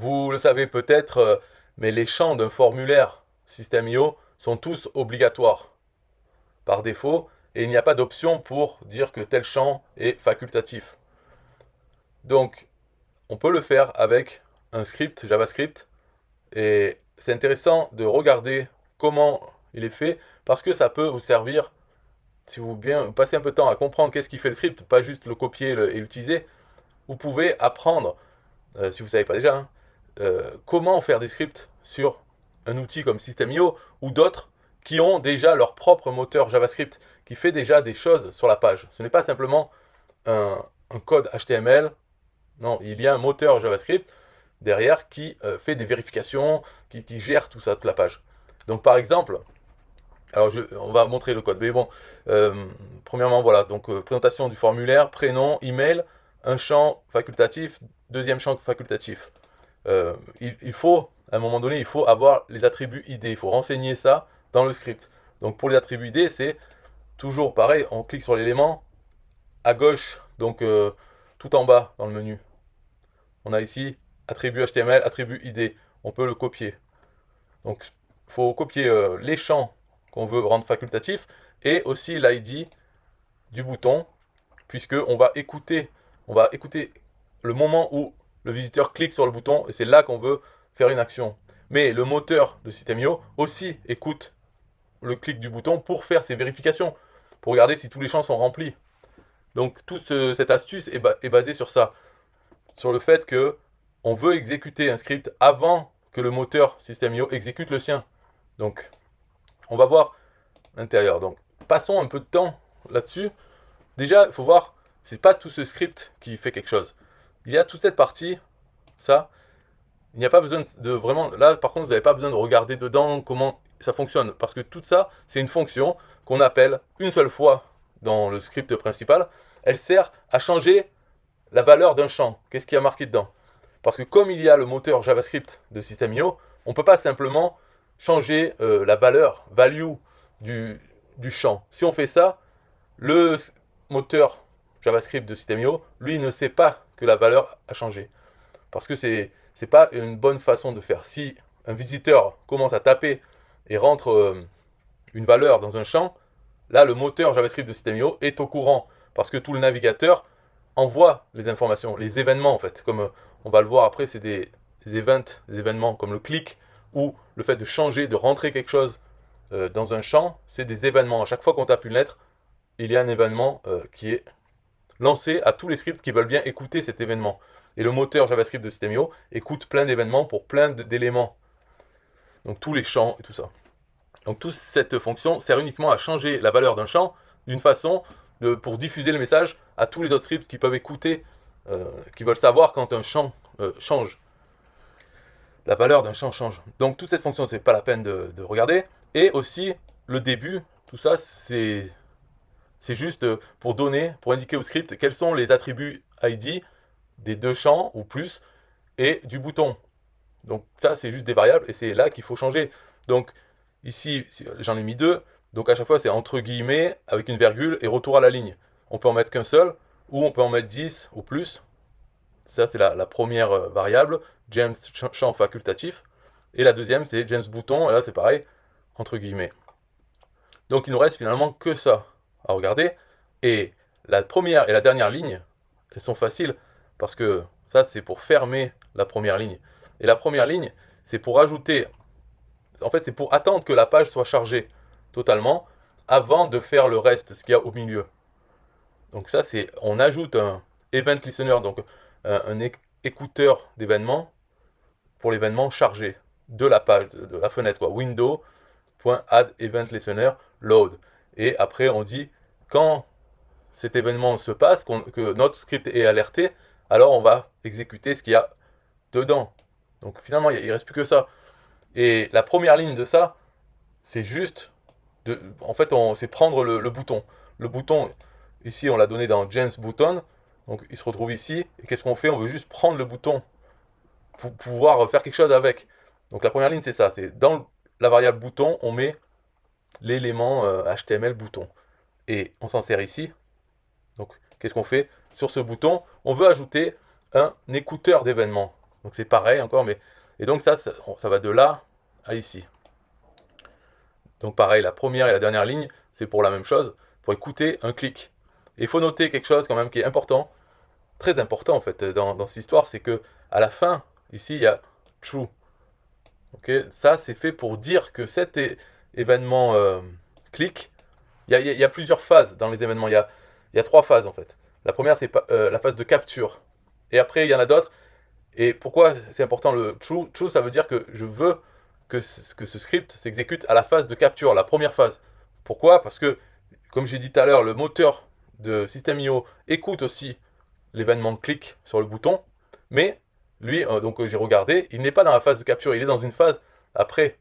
Vous le savez peut-être, mais les champs d'un formulaire System.io sont tous obligatoires par défaut et il n'y a pas d'option pour dire que tel champ est facultatif. Donc, on peut le faire avec un script JavaScript et c'est intéressant de regarder comment il est fait parce que ça peut vous servir si vous bien passez un peu de temps à comprendre qu'est-ce qui fait le script, pas juste le copier et l'utiliser. Vous pouvez apprendre, si vous ne savez pas déjà, hein, comment faire des scripts sur un outil comme System.io ou d'autres qui ont déjà leur propre moteur JavaScript, qui fait déjà des choses sur la page. Ce n'est pas simplement un code HTML, non, il y a un moteur JavaScript derrière qui fait des vérifications, qui gère tout ça, toute la page. Donc par exemple, alors on va montrer le code, mais bon, premièrement voilà, donc présentation du formulaire, prénom, email, un champ facultatif, deuxième champ facultatif. Il faut, à un moment donné, il faut avoir les attributs ID, il faut renseigner ça dans le script. Donc pour les attributs ID, c'est toujours pareil, on clique sur l'élément à gauche, donc tout en bas dans le menu. On a ici attribut HTML, attribut ID, on peut le copier. Donc il faut copier les champs qu'on veut rendre facultatifs et aussi l'ID du bouton, puisque on va écouter le moment où le visiteur clique sur le bouton et c'est là qu'on veut faire une action. Mais le moteur de System.io aussi écoute le clic du bouton pour faire ses vérifications, pour regarder si tous les champs sont remplis. Donc toute cette astuce est basée sur ça, sur le fait que on veut exécuter un script avant que le moteur System.io exécute le sien. Donc on va voir l'intérieur. Donc passons un peu de temps là-dessus. Déjà, il faut voir, c'est pas tout ce script qui fait quelque chose. Il y a toute cette partie, ça. Il n'y a pas besoin de vraiment. Là, par contre, vous n'avez pas besoin de regarder dedans comment ça fonctionne. Parce que tout ça, c'est une fonction qu'on appelle une seule fois dans le script principal. Elle sert à changer la valeur d'un champ. Qu'est-ce qu'il y a marqué dedans? Parce que comme il y a le moteur JavaScript de System.io, on ne peut pas simplement changer la valeur, value du champ. Si on fait ça, le moteur JavaScript de System.io, lui, ne sait pas que la valeur a changé. Parce que c'est pas une bonne façon de faire. Si un visiteur commence à taper et rentre une valeur dans un champ, là, le moteur JavaScript de System.io est au courant. Parce que tout le navigateur envoie les informations, les événements en fait. Comme on va le voir après, c'est des events, des événements comme le clic ou le fait de changer, de rentrer quelque chose dans un champ, c'est des événements. À chaque fois qu'on tape une lettre, il y a un événement qui est lancé à tous les scripts qui veulent bien écouter cet événement. Et le moteur JavaScript de System.io écoute plein d'événements pour plein d'éléments. Donc tous les champs et tout ça. Donc toute cette fonction sert uniquement à changer la valeur d'un champ d'une façon pour diffuser le message à tous les autres scripts qui peuvent écouter, qui veulent savoir quand un champ change. La valeur d'un champ change. Donc toute cette fonction, c'est pas la peine de regarder. Et aussi le début, tout ça, c'est juste pour donner, pour indiquer au script quels sont les attributs ID des deux champs ou plus et du bouton. Donc ça, c'est juste des variables et c'est là qu'il faut changer. Donc ici, j'en ai mis deux. Donc à chaque fois, c'est entre guillemets avec une virgule et retour à la ligne. On peut en mettre qu'un seul ou on peut en mettre 10 ou plus. Ça, c'est la première variable, James champ facultatif. Et la deuxième, c'est James bouton. Et là, c'est pareil, entre guillemets. Donc il nous reste finalement que ça à regarder. Et la première et la dernière ligne, elles sont faciles parce que ça, c'est pour fermer la première ligne. Et la première ligne, c'est pour ajouter. En fait, c'est pour attendre que la page soit chargée totalement avant de faire le reste, ce qu'il y a au milieu. Donc ça, c'est, on ajoute un event listener, donc un écouteur d'événements pour l'événement chargé de la page, de la fenêtre, quoi. Window.add event listener load. Et après, on dit quand cet événement se passe, que notre script est alerté, alors on va exécuter ce qu'il y a dedans. Donc finalement, il ne reste plus que ça. Et la première ligne de ça, c'est juste, en fait, c'est prendre le bouton. Le bouton, ici, on l'a donné dans James Button, donc il se retrouve ici. Et qu'est-ce qu'on fait? On veut juste prendre le bouton pour pouvoir faire quelque chose avec. Donc la première ligne, c'est ça. C'est dans la variable bouton, on met l'élément HTML bouton. Et on s'en sert ici. Donc qu'est-ce qu'on fait? Sur ce bouton, on veut ajouter un écouteur d'événements. Donc c'est pareil encore, mais... Et donc ça va de là à ici. Donc pareil, la première et la dernière ligne, c'est pour la même chose, pour écouter un clic. Et il faut noter quelque chose quand même qui est important, très important en fait dans cette histoire, c'est que à la fin, ici, il y a true. Okay, ça, c'est fait pour dire que cet événement clic, il y a plusieurs phases dans les événements. Il y a 3 phases en fait. La première, c'est la phase de capture. Et après, il y en a d'autres. Et pourquoi c'est important le true? True, ça veut dire que je veux que ce script s'exécute à la phase de capture, la première phase. Pourquoi? Parce que, comme j'ai dit tout à l'heure, le moteur de System.io écoute aussi l'événement clic sur le bouton, mais lui, donc j'ai regardé, il n'est pas dans la phase de capture, il est dans une phase après.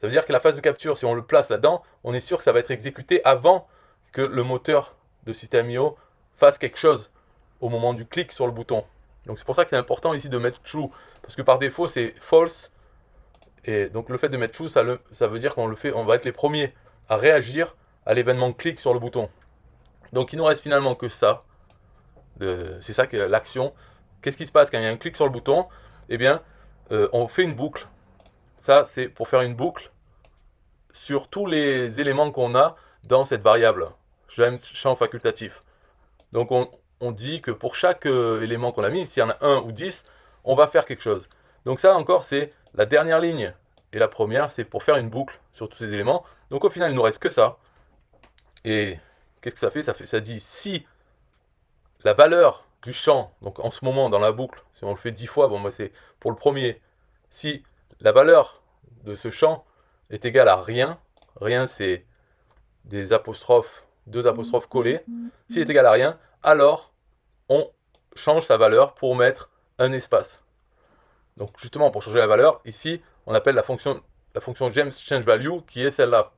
Ça veut dire que la phase de capture, si on le place là-dedans, on est sûr que ça va être exécuté avant que le moteur de System.io fasse quelque chose au moment du clic sur le bouton. Donc c'est pour ça que c'est important ici de mettre true, parce que par défaut c'est false, et donc le fait de mettre true, ça veut dire qu'on va être les premiers à réagir à l'événement clic sur le bouton. Donc il nous reste finalement que ça, c'est ça que l'action. Qu'est-ce qui se passe quand il y a un clic sur le bouton? Eh bien, on fait une boucle. Ça, c'est pour faire une boucle sur tous les éléments qu'on a dans cette variable, champ facultatif. Donc on dit que pour chaque élément qu'on a mis, s'il y en a 1 ou 10, on va faire quelque chose. Donc ça encore, c'est la dernière ligne. Et la première, c'est pour faire une boucle sur tous ces éléments. Donc au final, il ne nous reste que ça. Et qu'est-ce que ça fait? Ça dit si la valeur du champ, donc en ce moment dans la boucle, si on le fait 10 fois, bon, bah, c'est pour le premier, si la valeur de ce champ est égale à rien, rien c'est des apostrophes, 2 apostrophes collées, s'il est égal à rien, alors on change sa valeur pour mettre un espace. Donc justement pour changer la valeur, ici on appelle la fonction GemsChangeValue qui est celle-là.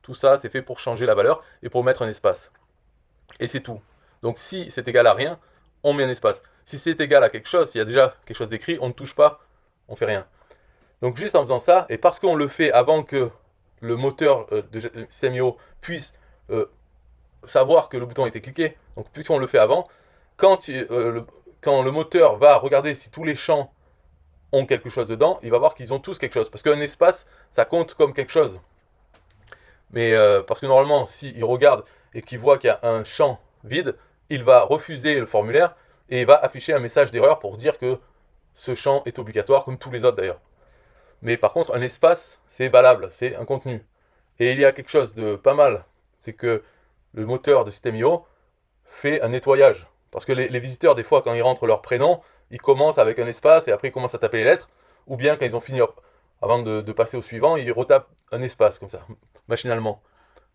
Tout ça c'est fait pour changer la valeur et pour mettre un espace. Et c'est tout. Donc si c'est égal à rien, on met un espace. Si c'est égal à quelque chose, s'il y a déjà quelque chose d'écrit, on ne touche pas, on ne fait rien. Donc juste en faisant ça, et parce qu'on le fait avant que le moteur de System.io puisse savoir que le bouton a été cliqué, donc puisqu'on le fait avant, quand le moteur va regarder si tous les champs ont quelque chose dedans, il va voir qu'ils ont tous quelque chose. Parce qu'un espace, ça compte comme quelque chose. Mais parce que normalement, s'il regarde et qu'il voit qu'il y a un champ vide, il va refuser le formulaire et il va afficher un message d'erreur pour dire que ce champ est obligatoire, comme tous les autres d'ailleurs. Mais par contre, un espace, c'est valable, c'est un contenu. Et il y a quelque chose de pas mal, c'est que le moteur de System.io fait un nettoyage. Parce que les visiteurs, des fois, quand ils rentrent leur prénom, ils commencent avec un espace et après ils commencent à taper les lettres. Ou bien quand ils ont fini, hop, avant de passer au suivant, ils retapent un espace comme ça, machinalement.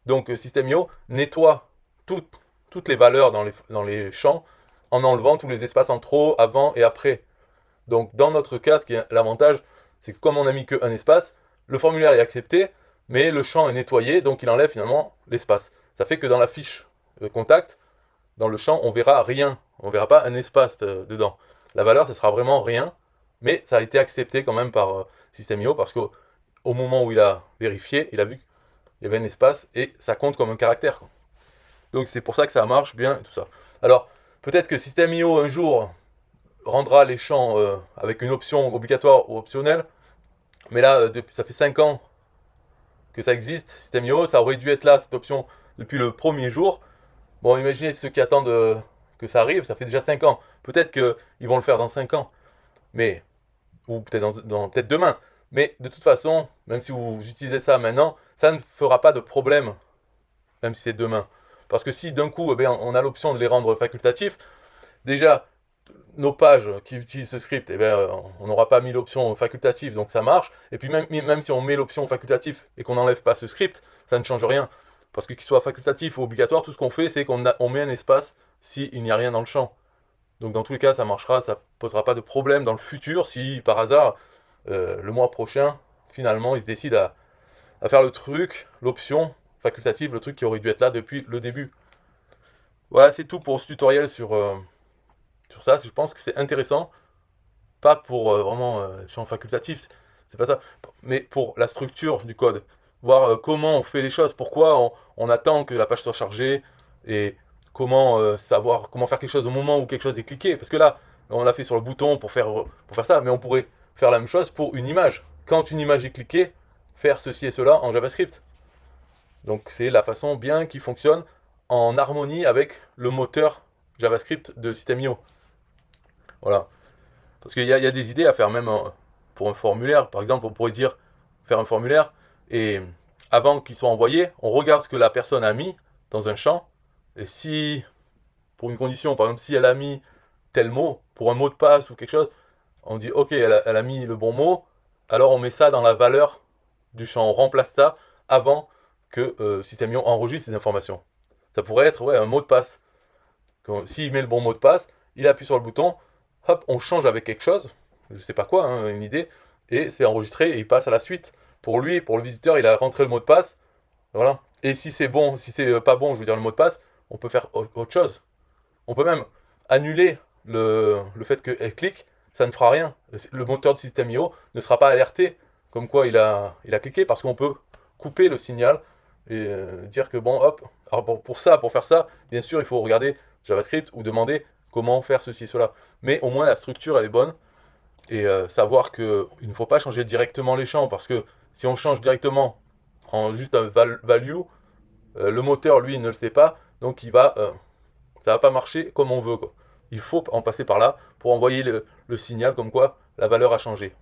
Donc System.io nettoie toutes les valeurs dans les champs en enlevant tous les espaces en trop, avant et après. Donc dans notre cas, ce qui est l'avantage, c'est que comme on n'a mis qu'un espace, le formulaire est accepté, mais le champ est nettoyé, donc il enlève finalement l'espace. Ça fait que dans la fiche contact, dans le champ, on verra rien. On verra pas un espace dedans. La valeur, ce sera vraiment rien, mais ça a été accepté quand même par System.io parce qu'au moment où il a vérifié, il a vu qu'il y avait un espace et ça compte comme un caractère. Donc c'est pour ça que ça marche bien et tout ça. Alors, peut-être que System.io un jour rendra les champs avec une option obligatoire ou optionnelle, mais là, ça fait 5 ans que ça existe, System.io, ça aurait dû être là, cette option, depuis le premier jour. Bon, imaginez ceux qui attendent que ça arrive, ça fait déjà 5 ans. Peut-être qu'ils vont le faire dans 5 ans, mais ou peut-être peut-être demain. Mais de toute façon, même si vous utilisez ça maintenant, ça ne fera pas de problème, même si c'est demain. Parce que si d'un coup, eh bien, on a l'option de les rendre facultatifs, déjà, nos pages qui utilisent ce script, eh bien, on n'aura pas mis l'option facultative, donc ça marche. Et puis même si on met l'option facultative et qu'on n'enlève pas ce script, ça ne change rien. Parce que qu'il soit facultatif ou obligatoire, tout ce qu'on fait, c'est qu'on met un espace s'il n'y a rien dans le champ. Donc dans tous les cas, ça marchera, ça ne posera pas de problème dans le futur si par hasard, le mois prochain, finalement, ils se décident à faire le truc, l'option facultative, le truc qui aurait dû être là depuis le début. Voilà, c'est tout pour ce tutoriel sur ça. Je pense que c'est intéressant, pas pour vraiment champ facultatif, c'est pas ça, mais pour la structure du code. Voir comment on fait les choses, pourquoi on attend que la page soit chargée, et comment savoir comment faire quelque chose au moment où quelque chose est cliqué. Parce que là, on l'a fait sur le bouton pour faire ça, mais on pourrait faire la même chose pour une image. Quand une image est cliquée, faire ceci et cela en JavaScript. Donc c'est la façon bien qui fonctionne en harmonie avec le moteur JavaScript de System.io. Voilà. Parce qu'il y a des idées à faire même pour un formulaire. Par exemple, on pourrait dire faire un formulaire et avant qu'il soit envoyé, on regarde ce que la personne a mis dans un champ. Et si, pour une condition, par exemple, si elle a mis tel mot pour un mot de passe ou quelque chose, on dit ok, elle a mis le bon mot, alors on met ça dans la valeur du champ. On remplace ça avant que System.io enregistre ces informations. Ça pourrait être un mot de passe. S'il met le bon mot de passe, il appuie sur le bouton, hop, on change avec quelque chose, je sais pas quoi, une idée, et c'est enregistré et il passe à la suite. Pour lui, pour le visiteur, il a rentré le mot de passe, voilà. Et si c'est bon, si c'est pas bon, je veux dire le mot de passe, on peut faire autre chose. On peut même annuler le fait qu'elle clique, ça ne fera rien. Le moteur de System.io ne sera pas alerté comme quoi il a cliqué parce qu'on peut couper le signal et dire que bon, hop, alors pour faire ça, bien sûr, il faut regarder JavaScript ou demander comment faire ceci, cela. Mais au moins la structure, elle est bonne et savoir qu'il ne faut pas changer directement les champs parce que si on change directement en juste un value, le moteur, lui, ne le sait pas, donc ça va pas marcher comme on veut, quoi. Il faut en passer par là pour envoyer le signal comme quoi la valeur a changé.